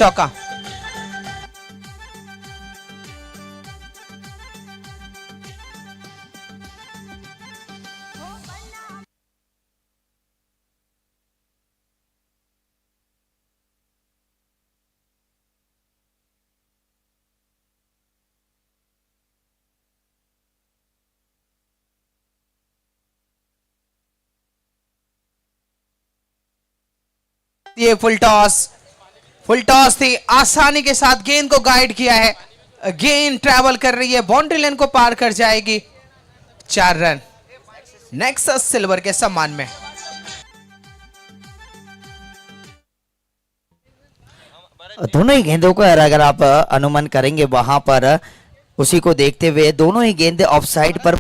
चौका। ये full toss थी, आसानी के साथ गेंद को गाइड किया है, गेंद ट्रैवल कर रही है, बाउंड्री लाइन को पार कर जाएगी। 4 रन नेक्सस सिल्वर के सम्मान में। दोनों ही गेंदों को अगर आप अनुमान करेंगे वहां पर, उसी को देखते हुए दोनों ही गेंदें ऑफ साइड पर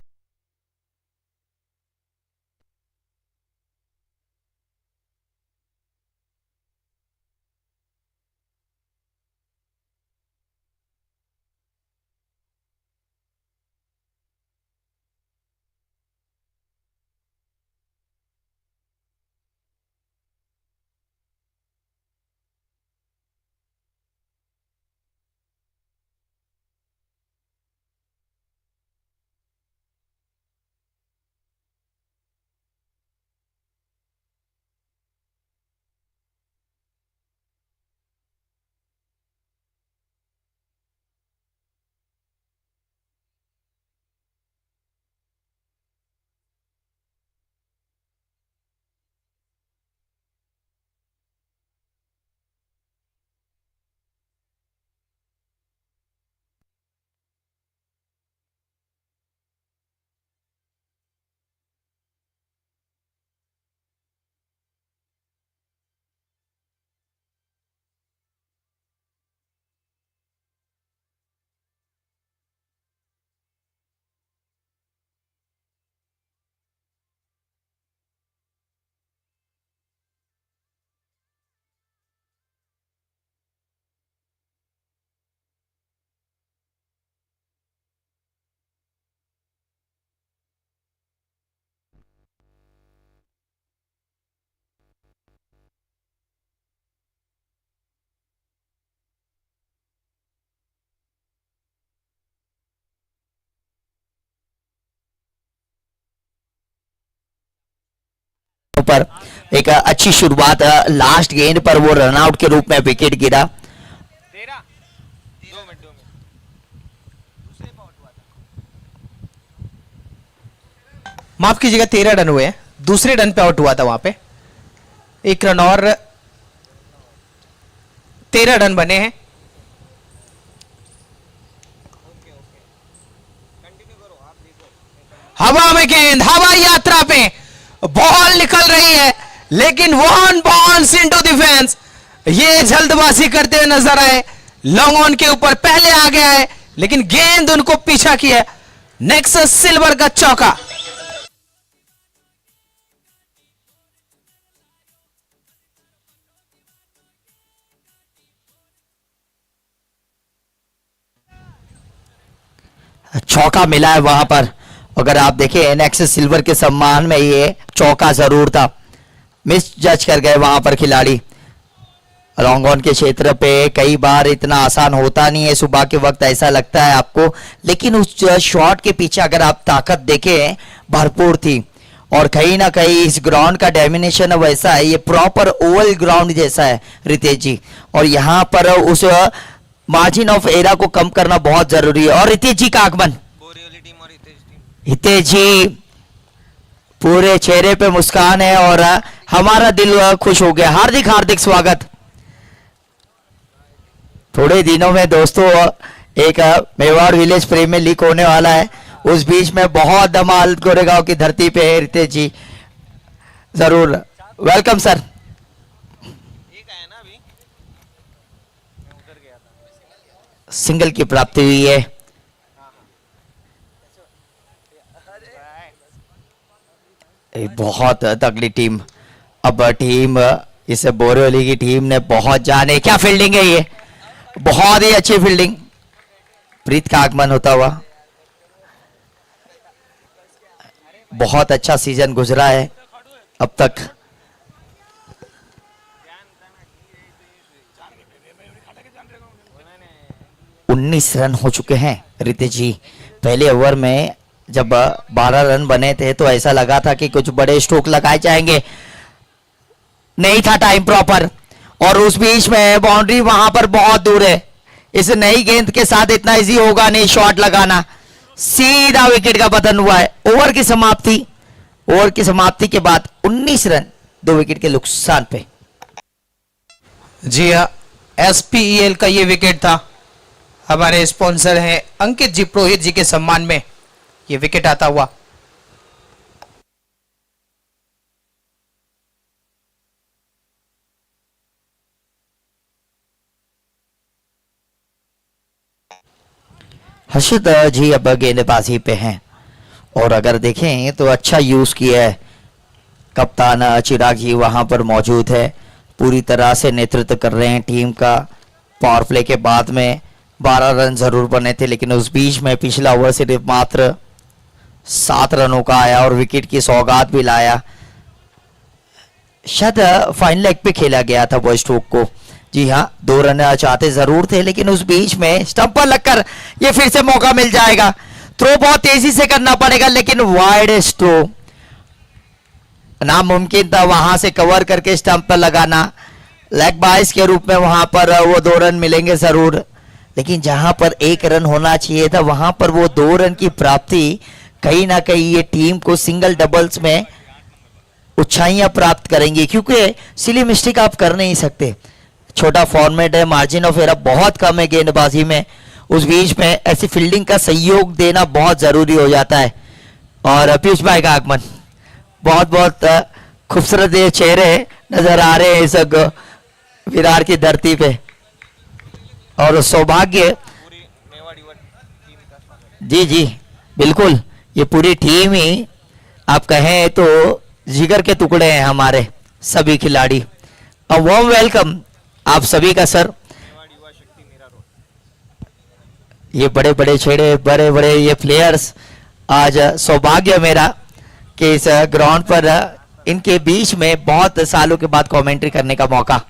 पर एक अच्छी शुरुआत, लास्ट गेंद पर वो रनआउट के रूप में विकेट गिरा। माफ कीजिएगा, 13 रन हुए, दूसरे रन पे आउट हुआ था वहां पे, 1 रन और 13 रन बने हैं। हवा में गेंद, हवाई यात्रा पे बॉल निकल रही है, लेकिन वन बाउंस इनटू डिफेंस। ये जल्दबाजी करते हुए नजर आए, लॉन्ग ऑन के ऊपर पहले आ गया है, लेकिन गेंद उनको पीछा किया। नेक्सस सिल्वर का चौका। चौका मिला है वहां पर, अगर आप देखें नेक्सस सिल्वर के सम्मान में ये चौका जरूर था, मिस जज कर गए वहां पर खिलाड़ी। लॉन्ग ऑन के क्षेत्र पे कई बार इतना आसान होता नहीं है, सुबह के वक्त ऐसा लगता है आपको, लेकिन उस शॉट के पीछे अगर आप ताकत देखें भरपूर थी। और कहीं ना कहीं इस ग्राउंड का डेमिनेशन वैसा है, ये प्रॉपर ओवल ग्राउंड जैसा है रितेश जी, और यहाँ पर उस मार्जिन ऑफ एरा को कम करना बहुत जरूरी है। और रितेश जी का आगमन, हितेश जी पूरे चेहरे पे मुस्कान है और हमारा दिल खुश हो गया। हार्दिक हार्दिक स्वागत। थोड़े दिनों में दोस्तों एक मेवाड़ विलेज प्रीमियर लीग होने वाला है, उस बीच में बहुत धमाल गोरेगांव की धरती पे है। रितेश जी जरूर वेलकम सर। सिंगल की प्राप्ति हुई है। बहुत तगड़ी टीम, अब टीम इस बोरीवली की टीम ने बहुत जाने, क्या फील्डिंग है ये, बहुत ही अच्छी फील्डिंग। प्रीत का आगमन होता हुआ, बहुत अच्छा सीजन गुजरा है अब तक। 19 रन हो चुके हैं रितेश जी। पहले ओवर में जब 12 रन बने थे तो ऐसा लगा था कि कुछ बड़े स्ट्रोक लगाए जाएंगे, नहीं था टाइम प्रॉपर, और उस बीच में बाउंड्री वहां पर बहुत दूर है। इस नई गेंद के साथ इतना इजी होगा नहीं शॉट लगाना। सीधा विकेट का पतन हुआ है। ओवर की समाप्ति के बाद 19 रन 2 विकेट के नुकसान पे। जी हाँ, SPEL का ये विकेट था। हमारे स्पॉन्सर हैं अंकित जी पुरोहित जी के सम्मान में ये विकेट आता हुआ। हर्षित जी अब गेंदबाजी पे हैं और अगर देखें तो अच्छा यूज किया है। कप्तान चिराग जी वहां पर मौजूद है, पूरी तरह से नेतृत्व कर रहे हैं टीम का। पावर प्ले के बाद में 12 रन जरूर बने थे, लेकिन उस बीच में पिछला ओवर सिर्फ मात्र 7 रनों का आया और विकेट की सौगात भी लाया। शायद फाइन लेग पे खेला गया था वो स्ट्रोक को। जी हाँ, 2 रन चाहते जरूर थे, लेकिन उस बीच में स्टंप पर लगकर ये फिर से मौका मिल जाएगा। थ्रो बहुत तेजी से करना पड़ेगा, लेकिन वाइड थ्रो नामुमकिन था वहां से कवर करके स्टंप पर लगाना। लेग बाइस के रूप में वहां पर वो 2 रन मिलेंगे जरूर, लेकिन जहां पर 1 रन होना चाहिए था वहां पर वो 2 रन की प्राप्ति कहीं ना कहीं ये टीम को सिंगल डबल्स में ऊंचाइयां प्राप्त करेंगी, क्योंकि सिली मिस्टेक आप कर नहीं सकते। छोटा फॉर्मेट है, मार्जिन ऑफ एरर बहुत कम है गेंदबाजी में। उस बीच में ऐसी फील्डिंग का सहयोग देना बहुत जरूरी हो जाता है। और पीयूष भाई का आगमन, बहुत बहुत खूबसूरत ये चेहरे नजर आ रहे हैं इस विरार की धरती पे, और सौभाग्य। जी जी बिल्कुल, ये पूरी टीम ही आप कहें तो जिगर के टुकड़े हैं हमारे सभी खिलाड़ी। अ वार्म वेलकम आप सभी का सर। ये बड़े बड़े छेड़े, बड़े बड़े ये प्लेयर्स, आज सौभाग्य मेरा कि इस ग्राउंड पर इनके बीच में बहुत सालों के बाद कमेंट्री करने का मौका।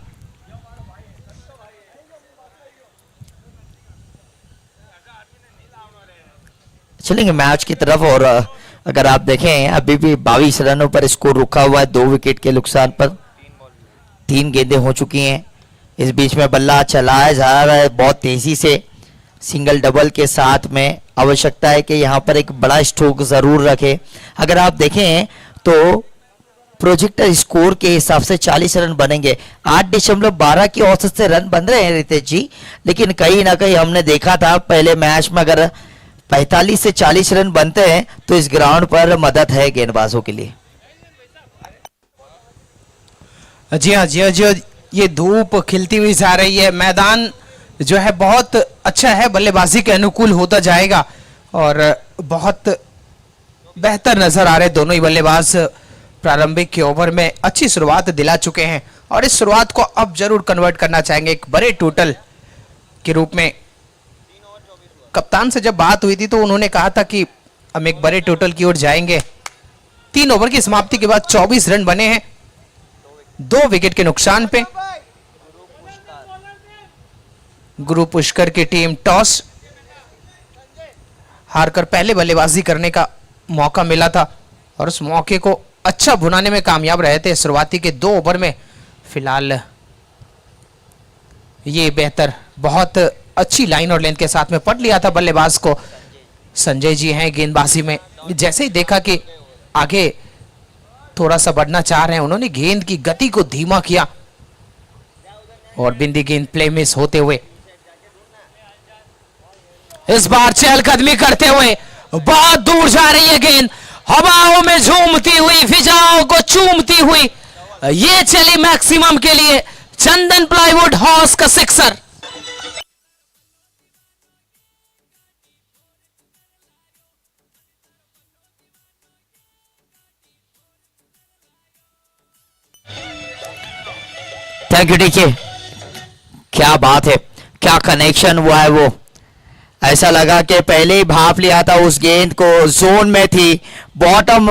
चलेंगे मैच की तरफ, और अगर आप देखें अभी भी 22 रनों पर स्कोर रुका हुआ है 2 विकेट के नुकसान पर। 3 गेंदें हो चुकी हैं। इस बीच में बल्ला चलाया जा रहा है बहुत तेजी से। सिंगल डबल के साथ में आवश्यकता है कि यहाँ पर एक बड़ा स्ट्रोक जरूर रखे। अगर आप देखें तो प्रोजेक्टर स्कोर के हिसाब से 40 रन बनेंगे। 8.12 की औसत से रन बन रहे हैं रितेश जी, लेकिन कहीं ना कहीं हमने देखा था पहले मैच में अगर 45 से 40 रन बनते हैं तो इस ग्राउंड पर मदद है गेंदबाजों के लिए। जी हाँ जी हाँ जी हाँ, ये धूप खिलती हुई जा रही है। मैदान जो है बहुत अच्छा है, बल्लेबाजी के अनुकूल होता जाएगा और बहुत बेहतर नजर आ रहे दोनों ही बल्लेबाज। प्रारंभिक के ओवर में अच्छी शुरुआत दिला चुके हैं और इस शुरुआत को अब जरूर कन्वर्ट करना चाहेंगे एक बड़े टोटल के रूप में। कप्तान से जब बात हुई थी तो उन्होंने कहा था कि हम एक बड़े टोटल की ओर जाएंगे। 3 ओवर की समाप्ति के बाद 24 रन बने हैं 2 विकेट के नुकसान पे। गुरु पुष्कर की टीम टॉस हारकर पहले बल्लेबाजी करने का मौका मिला था और उस मौके को अच्छा भुनाने में कामयाब रहे थे। शुरुआती के 2 ओवर में फिलहाल ये बेहतर बहुत अच्छी लाइन और लेंथ के साथ में पट लिया था बल्लेबाज को। संजय जी हैं गेंदबाजी में। जैसे ही देखा कि आगे थोड़ा सा बढ़ना चाह रहे हैं, उन्होंने गेंद की गति को धीमा किया और बिंदी गेंद प्ले मिस होते हुए इस बार चहलकदमी करते हुए बहुत दूर जा रही है गेंद, हवाओं में झूमती हुई, फिजाओं को चूमती हुई ये चली मैक्सिमम के लिए चंदन प्लाईवुड हाउस का सिक्सर। थैंक यू डीके, क्या बात है, क्या कनेक्शन हुआ है। वो ऐसा लगा कि पहले ही भाप लिया था उस गेंद को, जोन में थी, बॉटम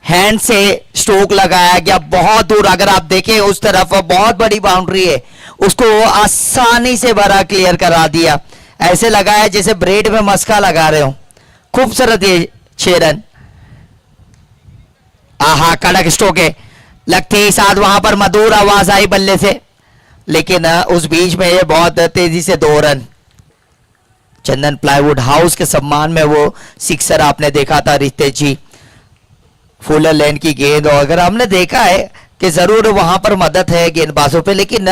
हैंड से स्ट्रोक लगाया गया बहुत दूर। अगर आप देखें उस तरफ बहुत बड़ी बाउंड्री है, उसको आसानी से बड़ा क्लियर करा दिया। ऐसे लगा है जैसे ब्रेड में मस्का लगा रहे हो। खूबसूरत ये 6 रन। आहा, कड़क स्ट्रोक है। लगते ही साथ वहां पर मधुर आवाज आई बल्ले से, लेकिन उस बीच में ये बहुत तेजी से 2 रन। चंदन प्लाईवुड हाउस के सम्मान में वो सिक्सर आपने देखा था रितेश जी, फुलर लेन की गेंद। और अगर हमने देखा है कि जरूर वहां पर मदद है गेंदबाजों पे, लेकिन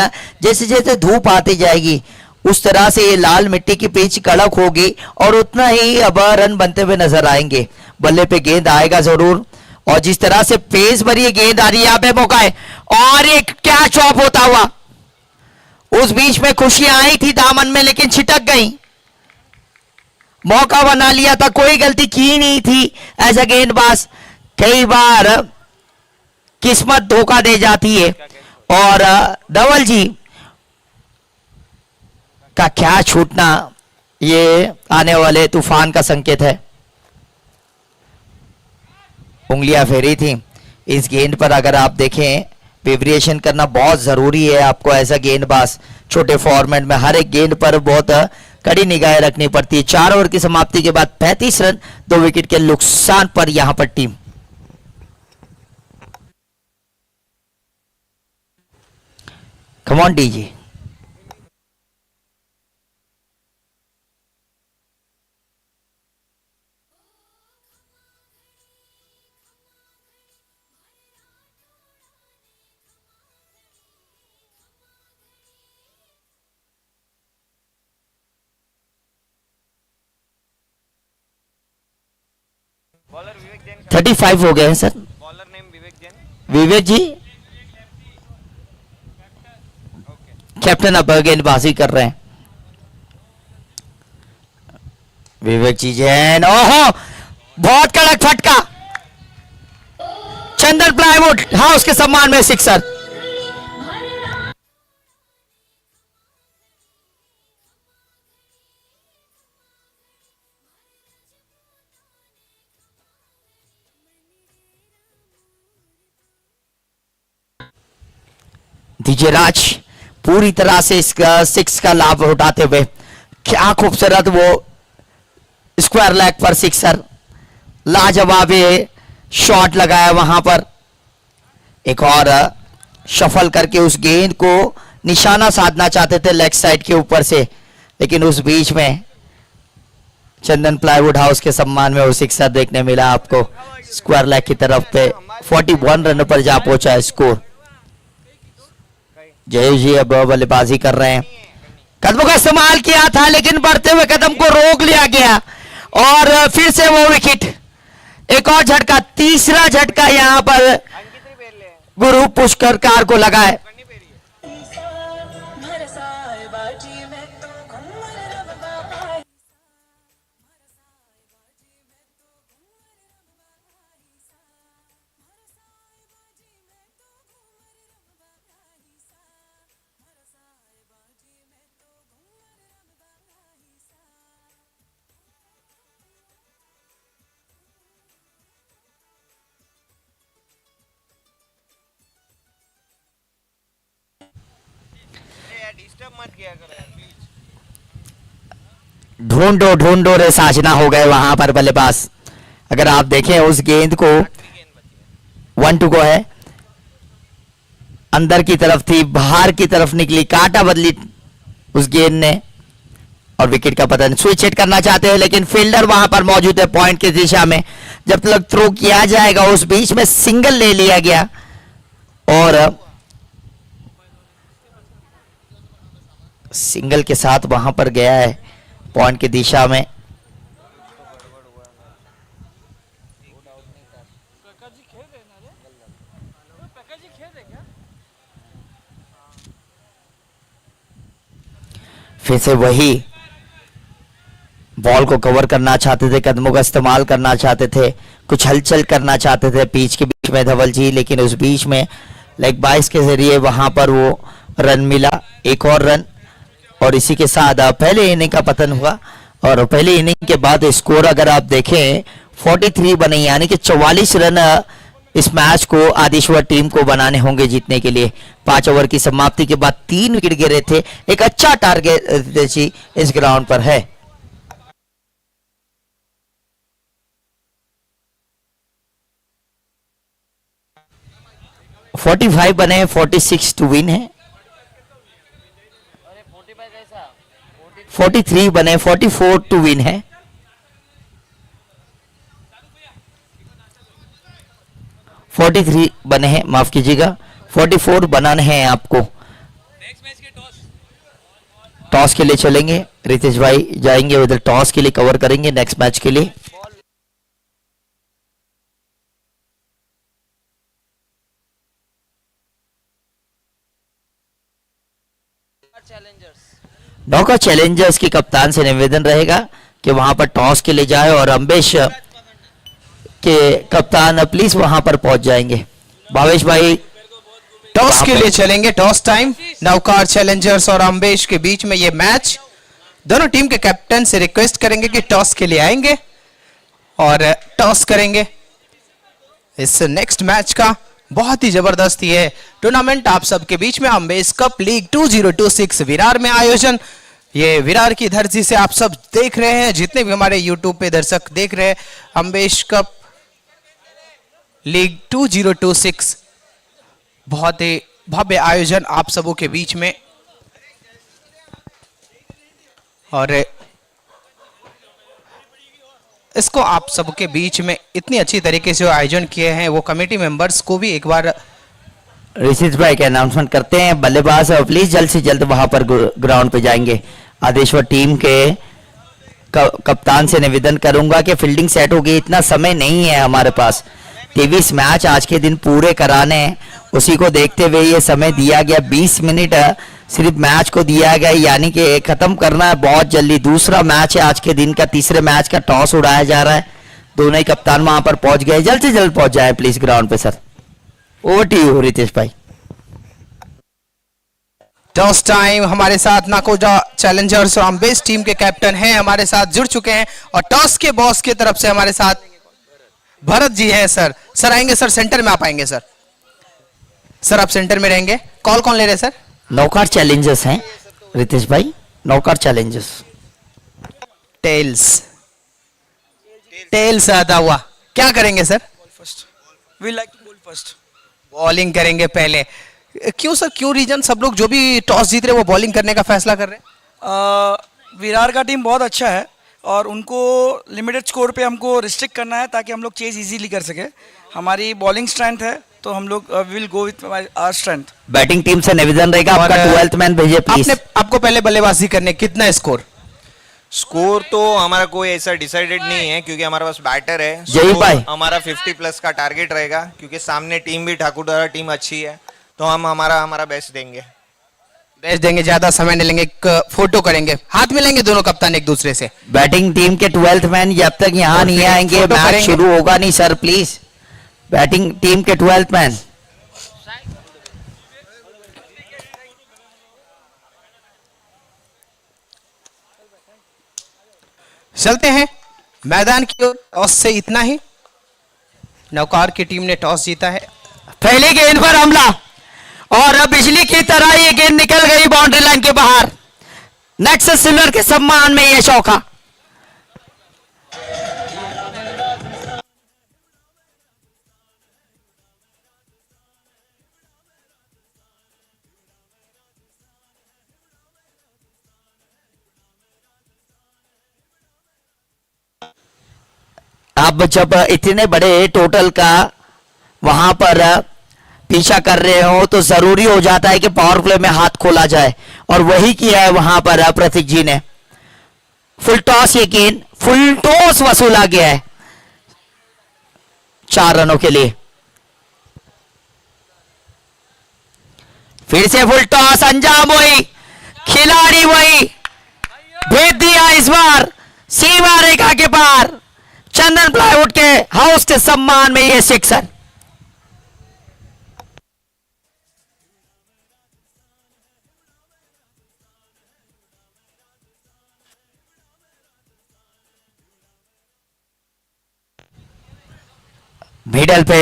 जैसे जैसे धूप आती जाएगी उस तरह से ये लाल मिट्टी की पिच कड़क होगी और उतना ही अब रन बनते हुए नजर आएंगे। बल्ले पे गेंद आएगा जरूर, और जिस तरह से पेस भरी गेंद आ रही है यहाँ पे मौका है, और एक क्या चॉप होता हुआ। उस बीच में खुशियां आई थी दामन में, लेकिन छिटक गई। मौका बना लिया था, कोई गलती की नहीं थी एज अ गेंदबाज। कई बार किस्मत धोखा दे जाती है, और धवल जी का क्या छूटना ये आने वाले तूफान का संकेत है। उंगलियां फेरी थी इस गेंद पर। अगर आप देखें, वेरिएशन करना बहुत जरूरी है आपको एज अ गेंदबाज। छोटे फॉर्मेट में हर एक गेंद पर बहुत कड़ी निगाहें रखनी पड़ती है। 4 ओवर की समाप्ति के बाद 35 रन 2 विकेट के नुकसान पर यहां पर team. Come on DG. Bowler Vivek Jain 35 हो गए हैं sir. Bowler name Vivek Jain. Vivek ji captain अब गेंदबाजी कर रहे हैं। विवेक जी जैन, ओहो बहुत कड़क फटका। चंदन प्लाईवुड हाउस के सम्मान में सिक्सर। डीजे राज पूरी तरह से इसका 6 का लाभ उठाते हुए, क्या खूबसूरत वो स्क्वायर लेग पर सिक्सर। लाजवाब शॉट लगाया वहां पर। एक और शफल करके उस गेंद को निशाना साधना चाहते थे लेग साइड के ऊपर से, लेकिन उस बीच में चंदन प्लाईवुड हाउस के सम्मान में वो सिक्सर देखने मिला आपको स्क्वायर लेग की तरफ पे। 41 रन पर जा पहुंचा है स्कोर। जय जी अब बल्लेबाजी कर रहे हैं। कदमों का इस्तेमाल किया था, लेकिन बढ़ते हुए कदम को रोक लिया गया, और फिर से वो विकेट। एक और झटका, तीसरा झटका यहां पर गुरु पुष्कर कार को लगा है। डिस्टर्ब मत किया करो यार प्लीज। ढूंढो ढूंढो रे साजना हो गए वहां पर बल्लेबाज। अगर आप देखें उस गेंद को, 1 टू गो है, अंदर की तरफ थी, बाहर की तरफ निकली, काटा बदली उस गेंद ने, और विकेट का पतन। स्विच हिट करना चाहते हैं, लेकिन फील्डर वहां पर मौजूद है पॉइंट की दिशा में। जब तक थ्रो किया जाएगा उस बीच में सिंगल ले लिया गया, और सिंगल के साथ वहां पर गया है पॉइंट की दिशा में। फिर से वही बॉल को कवर करना चाहते थे, कदमों का इस्तेमाल करना चाहते थे, कुछ हलचल करना चाहते थे पिच के बीच में धवल जी, लेकिन उस बीच में लेग बाइस के जरिए वहां पर वो रन मिला, एक और रन। और इसी के साथ पहले इनिंग का पतन हुआ, और पहले इनिंग के बाद स्कोर अगर आप देखें 43 बने, यानी कि 44 रन इस मैच को आदिश्वर टीम को बनाने होंगे जीतने के लिए। 5 ओवर की समाप्ति के बाद 3 विकेट गिरे थे। एक अच्छा टारगेट रितेश इस ग्राउंड पर है। $45 बने हैं, 46 टू विन है। 43 बने, 44 टू विन है। 43 बने हैं, माफ कीजिएगा, 44 बनाने हैं आपको। टॉस के लिए चलेंगे, रितेश भाई जाएंगे उधर, टॉस के लिए कवर करेंगे नेक्स्ट मैच के लिए। नौका चैलेंजर्स की कप्तान से निवेदन रहेगा कि वहां पर टॉस के लिए जाए और अम्बेश के कप्तान प्लीज वहां पर पहुंच जाएंगे। भावेश भाई टॉस के लिए चलेंगे, टॉस टाइम। नवकार चैलेंजर्स और अम्बेश के बीच में ये मैच। दोनों टीम के कैप्टन से रिक्वेस्ट करेंगे कि टॉस के लिए आएंगे और टॉस करेंगे। इस नेक्स्ट मैच का बहुत ही जबरदस्त ये टूर्नामेंट आप सबके बीच में अम्बेश कप लीग 2026 विरार में आयोजन। ये विरार की धरती से आप सब देख रहे हैं, जितने भी हमारे यूट्यूब पे दर्शक देख रहे हैं, अम्बेश कप लीग 2026 बहुत ही भव्य आयोजन आप सबों के बीच में। और इसको आप सबके बीच में इतनी अच्छी तरीके से आयोजन किए हैं, वो कमेटी मेंबर्स को भी एक बार ऋषित भाई के अनाउंसमेंट करते हैं। बल्लेबाज प्लीज जल्द से जल्द वहां पर ग्राउंड पे जाएंगे। आदेश्वर टीम के कप्तान से निवेदन करूंगा कि फील्डिंग सेट होगी, इतना समय नहीं है हमारे पास। 23 मैच आज के दिन पूरे कराने हैं, उसी को देखते हुए ये समय दिया गया। 20 मिनट सिर्फ मैच को दिया गया, यानी कि खत्म करना है बहुत जल्दी। दूसरा मैच है आज के दिन का, तीसरे मैच का टॉस उड़ाया जा रहा है। दोनों ही कप्तान वहां पर पहुंच गए, जल्द से जल्द पहुंच जाए प्लीज ग्राउंड पे sir. Over to you Ritesh भाई। Toss time. हमारे साथ नाकोजा चैलेंजर्स और अम्बेश टीम के कैप्टन हैं, हमारे साथ जुड़ चुके हैं। और टॉस के बॉस की तरफ से हमारे साथ भरत जी हैं। सर आएंगे सर, सेंटर में आप आएंगे सर। सर आप सेंटर में रहेंगे। कॉल कौन ले रहे हैं सर? नौकार चैलेंजर्स हैं रितेश भाई, नौकार चैलेंजर्स। टेल्स आता हुआ क्या करेंगे sir? First we like to bowl first. Bowling करेंगे पहले। क्यों सर, क्यों रीजन? सब लोग जो भी टॉस जीत रहे हैं वो बॉलिंग करने का फैसला कर रहे हैं। विरार का टीम बहुत अच्छा है और उनको लिमिटेड स्कोर पे हमको रिस्ट्रिक्ट करना है ताकि हम लोग चेज इजीली कर सके। हमारी बॉलिंग स्ट्रेंथ है तो हम लोग will go with our strength. Batting team से निवेदन रहेगा आपका 12th मैन भेजिए प्लीज। आपको पहले बल्लेबाजी करने, कितना स्कोर? स्कोर तो हमारा कोई ऐसा डिसाइडेड नहीं है क्योंकि हमारे पास बैटर है। जय Score भाई। हमारा 50 प्लस का टारगेट रहेगा क्योंकि सामने टीम भी ठाकुरद्वारा टीम अच्छी है, तो हम हमारा बेस्ट देंगे। बेस्ट देंगे, ज्यादा समय नहीं लेंगे। एक फोटो करेंगे, हाथ मिलेंगे दोनों कप्तान एक दूसरे से। बैटिंग टीम के 12th मैन जब तक यहाँ नहीं फिर आएंगे फोटो मैच करेंगे। शुरू होगा नहीं सर प्लीज। बैटिंग टीम के 12th मैन। चलते हैं मैदान की ओर। टॉस से इतना ही। नौकार की टीम ने टॉस जीता है। पहली गेंद पर हमला और अब बिजली की तरह ये गेंद निकल गई बाउंड्री लाइन के बाहर। नेक्सस सिल्वर के सम्मान में ये चौका। अब जब इतने बड़े टोटल का वहां पर पीछा कर रहे हो तो जरूरी हो जाता है कि पावर प्ले में हाथ खोला जाए, और वही किया है वहां पर प्रतीक जी ने। फुल टॉस, ये गेंद फुल टॉस वसूला गया है 4 रनों के लिए। फिर से फुल टॉस, अंजाम वही, खिलाड़ी वही, भेज दिया इस बार सीमा रेखा के पार। चंदन प्लाईवुड के हाउस के सम्मान में ये सिक्सर। मिडल पे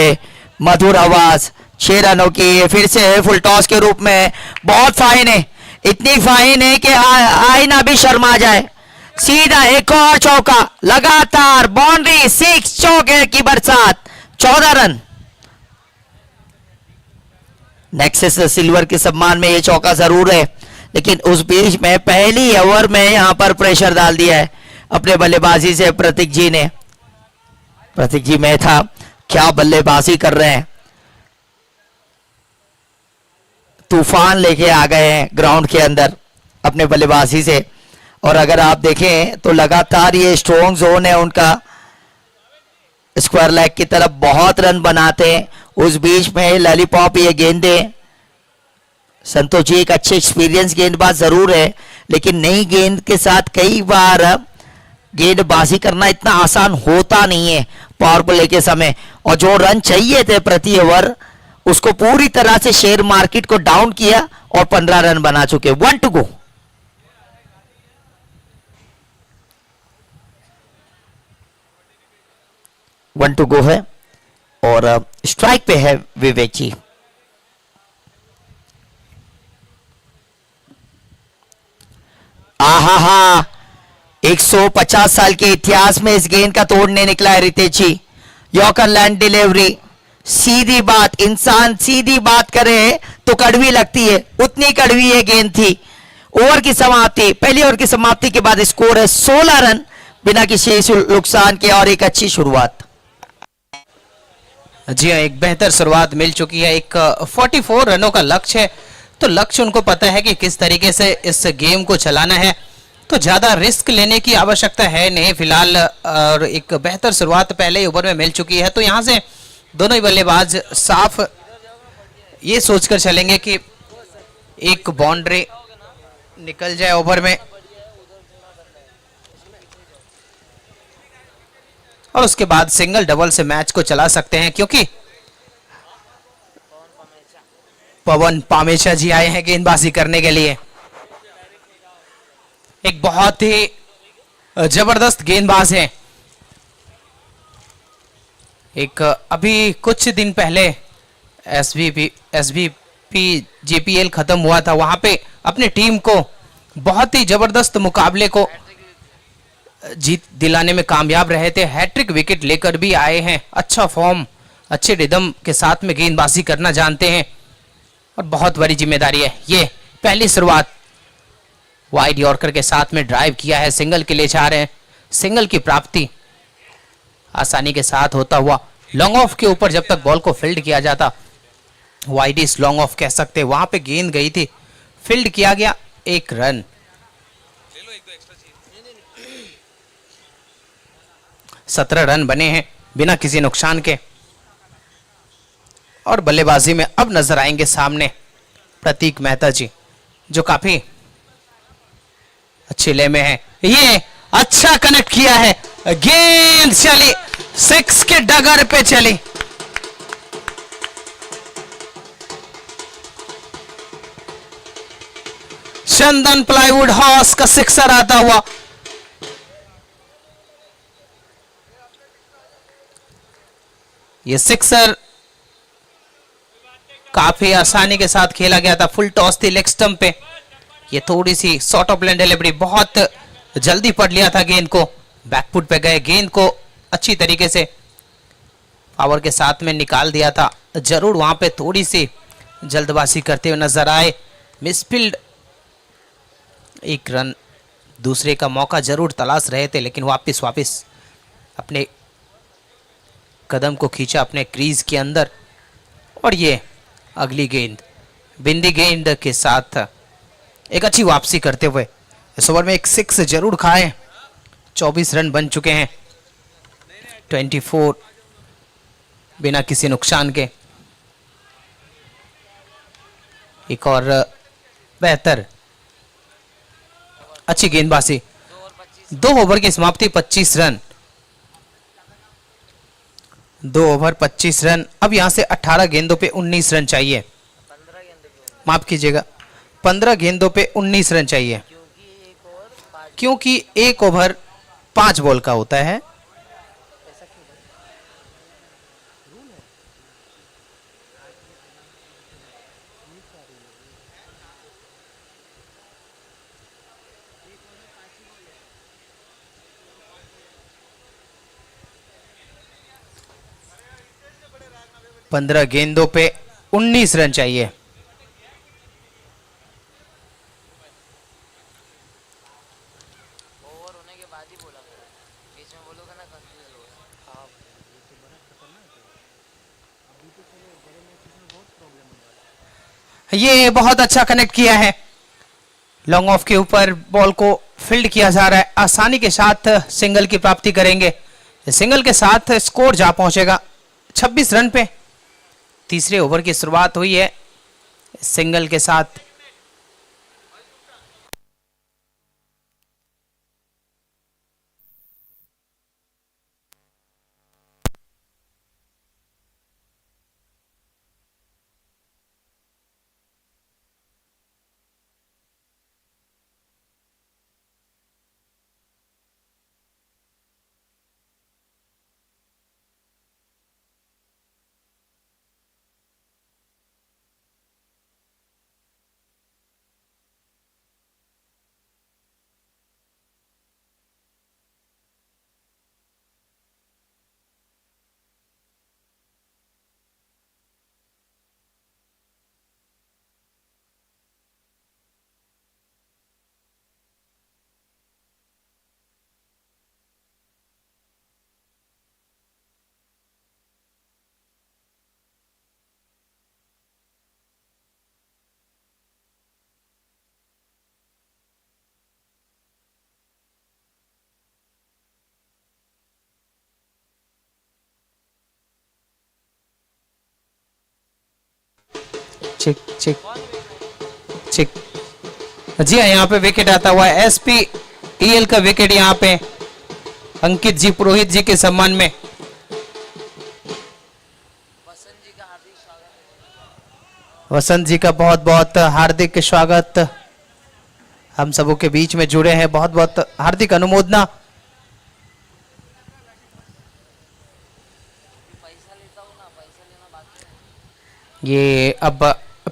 मधुर आवाज 6 रनों की फिर से फुल टॉस के रूप में, बहुत फाइन है, इतनी फाइन है कि आईना भी शर्मा जाए। सीधा एक और चौका, लगातार बाउंड्री, 6 चौके की बरसात, 14 रन। नेक्सस सिल्वर के सम्मान में ये चौका जरूर है, लेकिन उस बीच में पहली ओवर में यहां पर प्रेशर डाल दिया है अपने बल्लेबाजी से प्रतीक जी ने। प्रतीक जी में था, क्या बल्लेबाजी कर रहे हैं, तूफान लेके आ गए हैं ग्राउंड के अंदर अपने बल्लेबाजी से। और अगर आप देखें तो लगातार ये स्ट्रॉन्ग जोन है उनका, स्क्वायर लेग की तरफ बहुत रन बनाते हैं, उस बीच में लॉलीपॉप ये गेंदें। संतोष जी एक अच्छे एक्सपीरियंस गेंदबाज जरूर है, लेकिन नई गेंद के साथ कई बार गेंदबाजी करना इतना आसान होता नहीं है पावर प्ले के समय। और जो रन चाहिए थे प्रति ओवर, उसको पूरी तरह से शेयर मार्केट को डाउन किया और 15 रन बना चुके। 1 to go. One to go है और स्ट्राइक पे है विवेक जी। आहा, 150 साल के इतिहास में इस गेंद का तोड़ने निकला है रितेश जी। यॉर्कर लैंड डिलीवरी, सीधी बात, इंसान सीधी बात करे तो कड़वी लगती है, उतनी कड़वी ये गेंद थी। ओवर की समाप्ति, पहली ओवर की समाप्ति के बाद स्कोर है 16 रन बिना किसी नुकसान के और एक अच्छी शुरुआत। जी हाँ, एक बेहतर शुरुआत मिल चुकी है। एक 44 रनों का लक्ष्य है, तो लक्ष्य उनको पता है कि किस तरीके से इस गेम को चलाना है, तो ज्यादा रिस्क लेने की आवश्यकता है नहीं फिलहाल। और एक बेहतर शुरुआत पहले ही ओवर में मिल चुकी है, तो यहां से दोनों ही बल्लेबाज साफ ये सोचकर चलेंगे कि एक बाउंड्री निकल जाए ओवर में और उसके बाद सिंगल डबल से मैच को चला सकते हैं, क्योंकि पवन पामेचा जी आए हैं गेंदबाजी करने के लिए। एक बहुत ही जबरदस्त गेंदबाज है। एक अभी कुछ दिन पहले एसवीपी जेपीएल खत्म हुआ था, वहां पे अपनी टीम को बहुत ही जबरदस्त मुकाबले को जीत दिलाने में कामयाब रहे थे। हैट्रिक विकेट लेकर भी आए हैं, अच्छा फॉर्म, अच्छे रिदम के साथ में गेंदबाजी करना जानते हैं और बहुत बड़ी जिम्मेदारी है। ये पहली शुरुआत वाइड यॉर्कर के साथ में ड्राइव किया है, सिंगल के लिए जा रहे हैं। सिंगल की प्राप्ति आसानी के साथ होता हुआ लॉन्ग ऑफ के ऊपर जब तक बॉल को फील्ड किया जाता, वाइड इस लॉन्ग ऑफ कह सकते, वहां पे गेंद गई थी, फील्ड किया गया, 1 रन। 17 रन बने हैं बिना किसी नुकसान के। और बल्लेबाजी में अब नजर आएंगे सामने प्रतीक मेहता जी, जो काफी अच्छी ले में है। ये अच्छा कनेक्ट किया है, गेंद चली, 6 के डगर पे चली। चंदन प्लाईवुड हाउस का सिक्सर आता हुआ। ये सिक्सर काफी आसानी के साथ खेला गया था, फुल टॉस थी लेग स्टंप पे। ये थोड़ी सी शॉर्ट ऑफ लेन डिलीवरी, बहुत जल्दी पढ़ लिया था गेंद को, बैकफुट पे गए, गेंद को अच्छी तरीके से पावर के साथ में निकाल दिया था। जरूर वहां पे थोड़ी सी जल्दबाजी करते हुए नजर आए, मिसफील्ड। 1 रन, दूसरे का मौका जरूर तलाश रहे थे, लेकिन वापिस अपने कदम को खींचा अपने क्रीज के अंदर। और ये अगली गेंद बिंदी गेंद के साथ एक अच्छी वापसी करते हुए इस ओवर में एक 6 जरूर खाए। 24 रन बन चुके हैं, 24 बिना किसी नुकसान के। एक और बेहतर अच्छी गेंदबाजी, 2 ओवर की समाप्ति, 25 रन, 2 ओवर 25 रन। अब यहां से 18 गेंदों पे 19 रन चाहिए, माफ कीजिएगा 15 गेंदों पे 19 रन चाहिए, क्योंकि 1 ओवर 5 बॉल का होता है। 15 गेंदों पे 19 रन चाहिए। ये बहुत अच्छा कनेक्ट किया है, लॉन्ग ऑफ के ऊपर बॉल को फील्ड किया जा रहा है, आसानी के साथ सिंगल की प्राप्ति करेंगे। सिंगल के साथ स्कोर जा पहुंचेगा 26 रन पे। तीसरे ओवर की शुरुआत हुई है सिंगल के साथ। चिक चिक चिक। जी हाँ, यहाँ पे विकेट आता हुआ है SPEL का विकेट यहाँ पे अंकित जी पुरोहित जी के सम्मान में। वसंत जी का बहुत बहुत हार्दिक स्वागत, हम सबों के बीच में जुड़े हैं, बहुत बहुत हार्दिक अनुमोदना। ये अब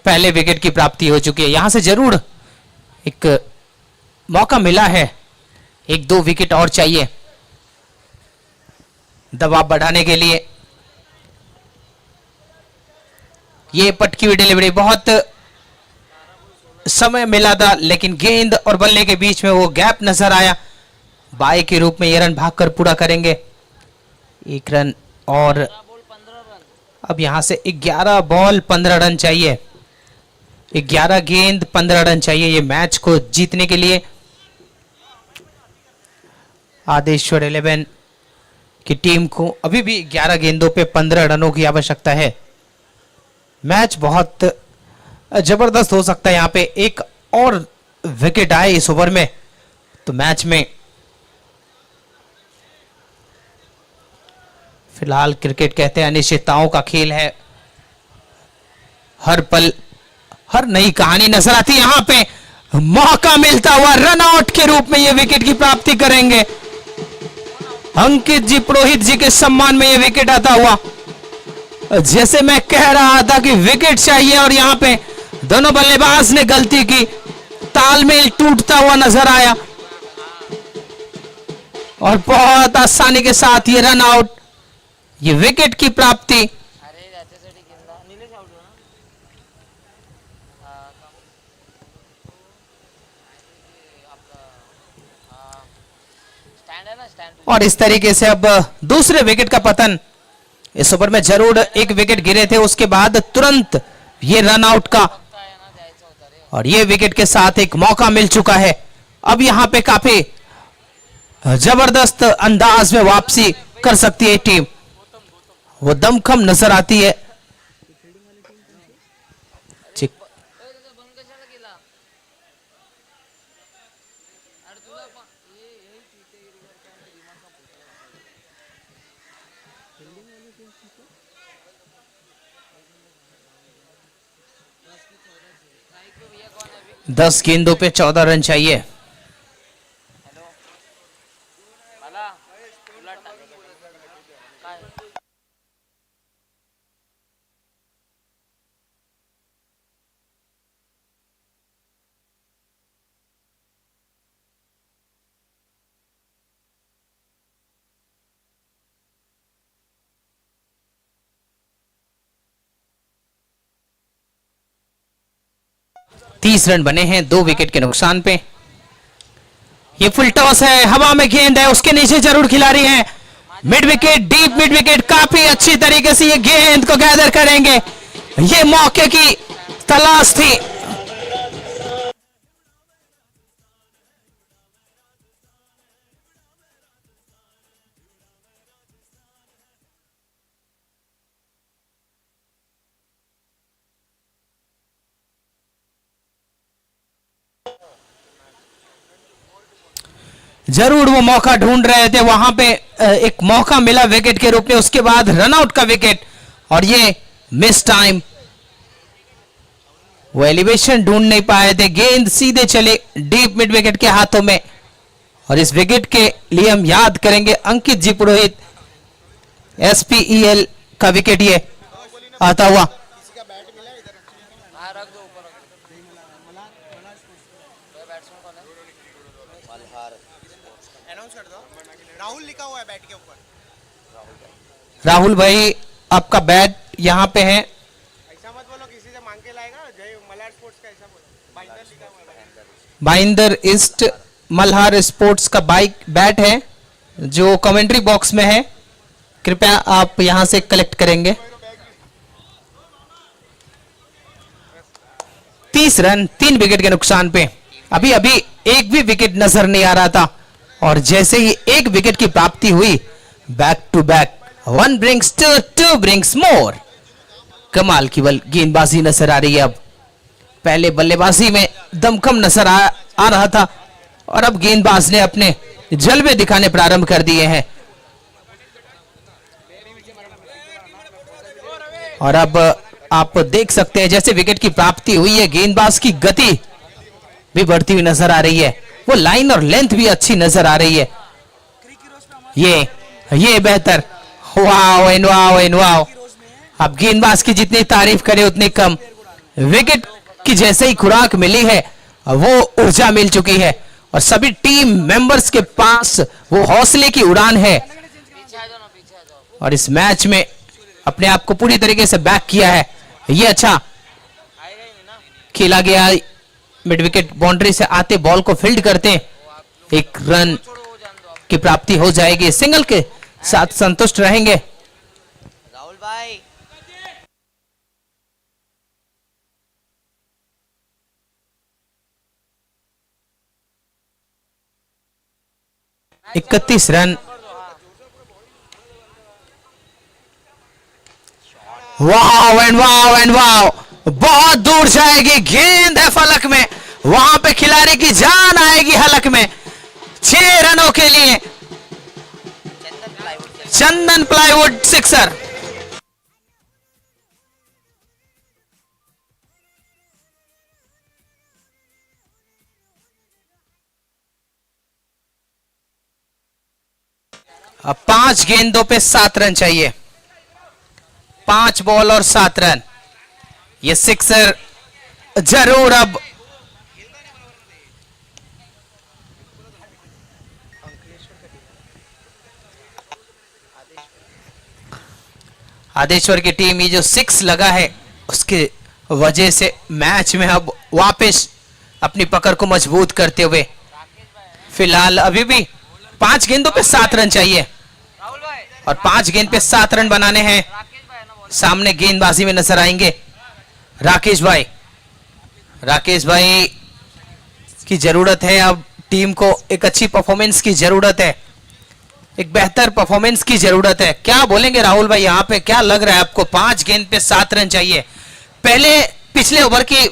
पहले विकेट की प्राप्ति हो चुकी है, यहां से जरूर एक मौका मिला है, 1-2 विकेट और चाहिए दबाव बढ़ाने के लिए। ये पटकी हुई डिलीवरी, बहुत समय मिला था लेकिन गेंद और बल्ले के बीच में वो गैप नजर आया। बाई के रूप में ये रन भागकर पूरा करेंगे, 1 रन और अब यहां से 11 बॉल 15 रन चाहिए, 11 गेंद 15 रन चाहिए ये मैच को जीतने के लिए। आदेश्वर 11 की टीम को अभी भी 11 गेंदों पे 15 रनों की आवश्यकता है। मैच बहुत जबरदस्त हो सकता है, यहां पे एक और विकेट आए इस ओवर में तो मैच में फिलहाल क्रिकेट कहते हैं अनिश्चितताओं का खेल है, हर पल हर नई कहानी नजर आती है। यहां पे मौका मिलता हुआ रन आउट के रूप में ये विकेट की प्राप्ति करेंगे, अंकित जी पुरोहित जी के सम्मान में ये विकेट आता हुआ। जैसे मैं कह रहा था कि विकेट चाहिए और यहां पे दोनों बल्लेबाज ने गलती की, तालमेल टूटता हुआ नजर आया और बहुत आसानी के साथ ये रन आउट, ये विकेट की प्राप्ति। और इस तरीके से अब दूसरे विकेट का पतन, इस ओवर में जरूर एक विकेट गिरे थे, उसके बाद तुरंत ये रन आउट का और ये विकेट के साथ एक मौका मिल चुका है। अब यहां पे काफी जबरदस्त अंदाज में वापसी कर सकती है टीम, वो दमखम नजर आती है। चिक 10 गेंदों पे 14 रन चाहिए। 30 रन बने हैं 2 विकेट के नुकसान पे। ये फुल टॉस है, हवा में गेंद है, उसके नीचे जरूर खिलाड़ी है। Mid wicket, deep mid wicket, काफी अच्छी तरीके से ये गेंद को गैदर करेंगे। ये मौके की तलाश थी। जरूर वो मौका ढूंढ रहे थे, वहां पे एक मौका मिला विकेट के रूप में, उसके बाद रनआउट का विकेट और ये मिस टाइम। वो एलिवेशन ढूंढ नहीं पाए थे, गेंद सीधे चले डीप मिड विकेट के हाथों में। और इस विकेट के लिए हम याद करेंगे अंकित जी पुरोहित, SPEL का विकेट ये आता हुआ। राहुल लिखा हुआ है बैट के ऊपर। राहुल भाई आपका बैट यहाँ पे है। ऐसा मत बोलो किसी से मांग के लाएगा, जय मल्हार स्पोर्ट्स का ऐसा बोलो। बाइंदर लिखा हुआ है। बाइंदर ईस्ट मल्हार स्पोर्ट्स का बैट है जो कमेंट्री बॉक्स में है, कृपया आप यहां से कलेक्ट करेंगे। 30 रन 3 विकेट के नुकसान पे। अभी अभी एक भी विकेट नजर नहीं आ रहा था और जैसे ही एक विकेट की प्राप्ति हुई, back to back 1 brings 2 brings more। कमाल की गेंदबाजी नजर आ रही है। अब पहले बल्लेबाजी में दमखम नजर आ रहा था और अब गेंदबाज ने अपने जलवे दिखाने प्रारंभ कर दिए हैं। और अब आप देख सकते हैं जैसे विकेट की प्राप्ति हुई है, गेंदबाज की गति भी बढ़ती हुई नजर आ रही है, वो लाइन और लेंथ भी अच्छी नजर आ रही है। ये बेहतर, wow and wow and wow. अब गेंदबाज की जितनी तारीफ करें उतनी कम। विकेट की जैसे ही खुराक मिली है वो ऊर्जा मिल चुकी है और सभी टीम मेंबर्स के पास वो हौसले की उड़ान है और इस मैच में अपने आप को पूरी तरीके से बैक किया है। ये अच्छा खेला गया, मिड विकेट बाउंड्री से आते बॉल को फील्ड करते 1 रन की प्राप्ति हो जाएगी। सिंगल के साथ संतुष्ट रहेंगे। राहुल भाई 31 run. Wow and wow and wow, बहुत दूर जाएगी गेंद है फलक में, वहां पे खिलाड़ी की जान आएगी हलक में। 6 रनों के लिए चंदन प्लाईवुड सिक्सर। अब 5 गेंदों पे 7 रन चाहिए, 5 बॉल और 7 रन। ये सिक्सर जरूर अब आदेश्वर की टीम ये जो 6 लगा है उसके वजह से मैच में अब वापस अपनी पकड़ को मजबूत करते हुए फिलहाल अभी भी 5 गेंदों पे 7 रन चाहिए और 5 गेंद पे 7 रन बनाने हैं। सामने गेंदबाजी में नजर आएंगे राकेश भाई की जरूरत है। अब टीम को एक अच्छी परफॉर्मेंस की जरूरत है, एक बेहतर परफॉर्मेंस की जरूरत है। क्या बोलेंगे राहुल भाई, यहाँ पे क्या लग रहा है आपको? 5 गेंद पे 7 रन चाहिए। पहले पिछले ओवर की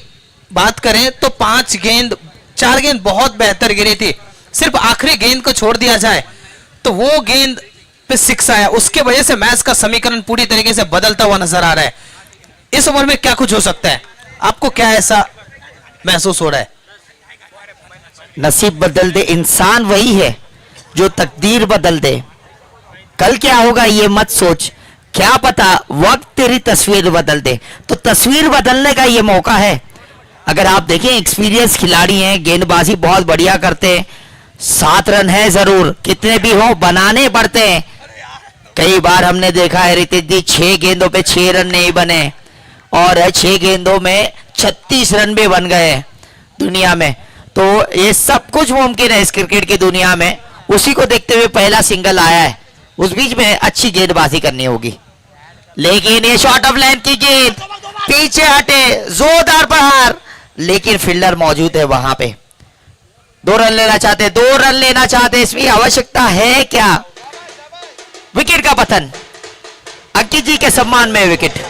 बात करें तो 4 गेंद बहुत बेहतर गिरी थी, सिर्फ आखिरी गेंद को छोड़ दिया जाए तो वो गेंद पे 6 आया, उसके वजह से मैच का समीकरण पूरी तरीके से बदलता हुआ नजर आ रहा है। इस ओवर में क्या कुछ हो सकता है, आपको क्या ऐसा महसूस हो रहा है? नसीब बदल दे इंसान वही है जो तकदीर बदल दे। कल क्या होगा ये मत सोच, क्या पता वक्त तेरी तस्वीर बदल दे। तो तस्वीर बदलने का ये मौका है। अगर आप देखें एक्सपीरियंस खिलाड़ी हैं, गेंदबाजी बहुत बढ़िया करते हैं। 7 रन है जरूर, कितने भी हो बनाने पड़ते हैं। कई बार हमने देखा है रितिक जी 6 गेंदों पे 6 रन नहीं बने और 6 गेंदों में 36 रन भी बन गए। दुनिया में, तो ये सब कुछ मुमकिन है इस क्रिकेट की दुनिया में। उसी को देखते हुए पहला सिंगल आया है, उस बीच में अच्छी गेंदबाजी करनी होगी। लेकिन ये शॉर्ट ऑफ लाइन की गेंद पीछे हटे, जोरदार प्रहार, लेकिन फील्डर मौजूद है वहां पे। 2 रन लेना चाहते, 2 रन लेना चाहते, इसमें आवश्यकता है क्या? विकेट का पतन, अंकित जी के सम्मान में विकेट।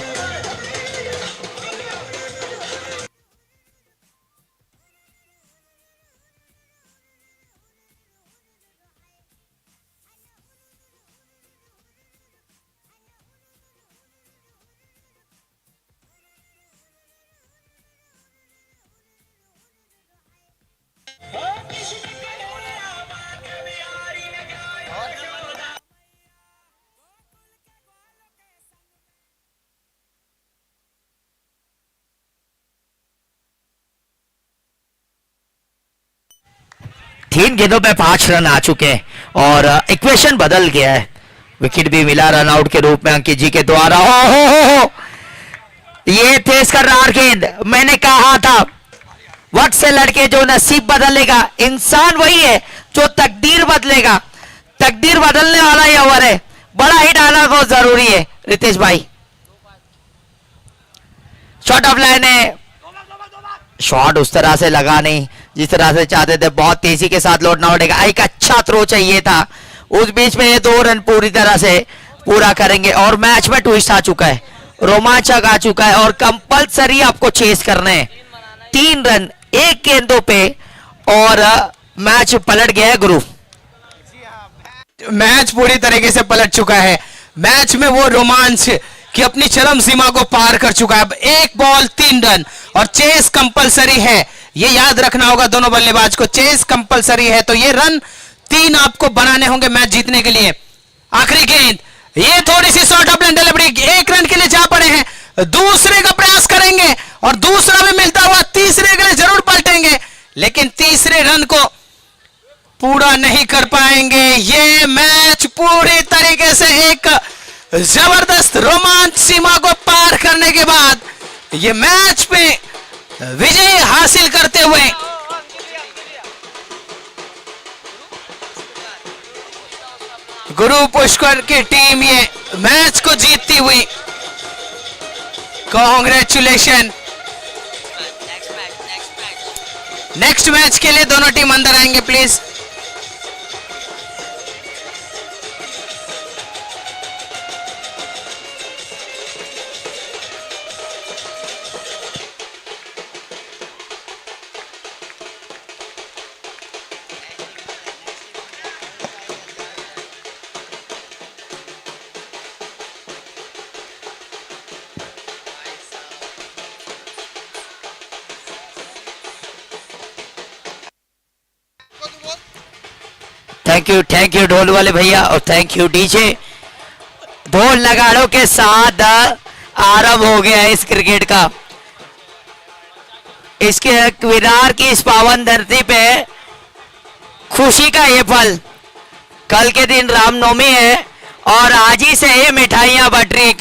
तीन गेंदों पे 5 रन आ चुके हैं और इक्वेशन बदल गया है। विकेट भी मिला रन आउट के रूप में अंकित जी के द्वारा। हो ये तेज कर रहा गेंद, मैंने कहा था वक्त से लड़के जो नसीब बदलेगा, इंसान वही है जो तकदीर बदलेगा। तकदीर बदलने वाला ये ओवर है, बड़ा हिट आना बहुत जरूरी है। रितेश भाई शॉर्ट ऑफ लाइन है, शॉट उस तरह से लगा नहीं जिस तरह से चाहते थे, बहुत तेजी के साथ लौटना पड़ेगा। एक अच्छा थ्रो चाहिए था, उस बीच में ये 2 रन पूरी तरह से पूरा करेंगे और मैच में ट्विस्ट आ चुका है, रोमांचक आ चुका है और कंपलसरी आपको चेस करने हैं। 3 रन 1 गेंदों पे और मैच पलट गया है गुरु। मैच पूरी तरीके से पलट चुका है। मैच में वो रोमांच कि अपनी चरम सीमा को पार कर चुका है। अब 1 बॉल 3 रन और चेस कंपलसरी है, ये याद रखना होगा दोनों बल्लेबाज को। चेस कंपलसरी है तो ये रन 3 आपको बनाने होंगे मैच जीतने के लिए। आखिरी गेंद, ये थोड़ी सी short of line delivery, 1 run के लिए जा पड़े हैं, दूसरे का प्रयास करेंगे और दूसरा भी मिलता हुआ तीसरे के लिए जरूर पलटेंगे, लेकिन तीसरे रन को पूरा नहीं कर पाएंगे। ये मैच पूरी तरीके से एक जबरदस्त रोमांच सीमा को पार करने के बाद ये मैच पे विजय हासिल करते हुए गुरु पुष्कर की टीम ये मैच को जीतती हुई, कांग्रेचुलेशन। नेक्स्ट मैच के लिए दोनों टीम अंदर आएंगे प्लीज। थैंक यू ढोल वाले भैया और थैंक यू डीजे। ढोल नगाड़ों के साथ आरंभ हो गया है इस क्रिकेट का। इसके विरार की इस पावन धरती पे खुशी का ये पल। कल के दिन रामनवमी है और आज ही से ये मिठाइयां बट रही।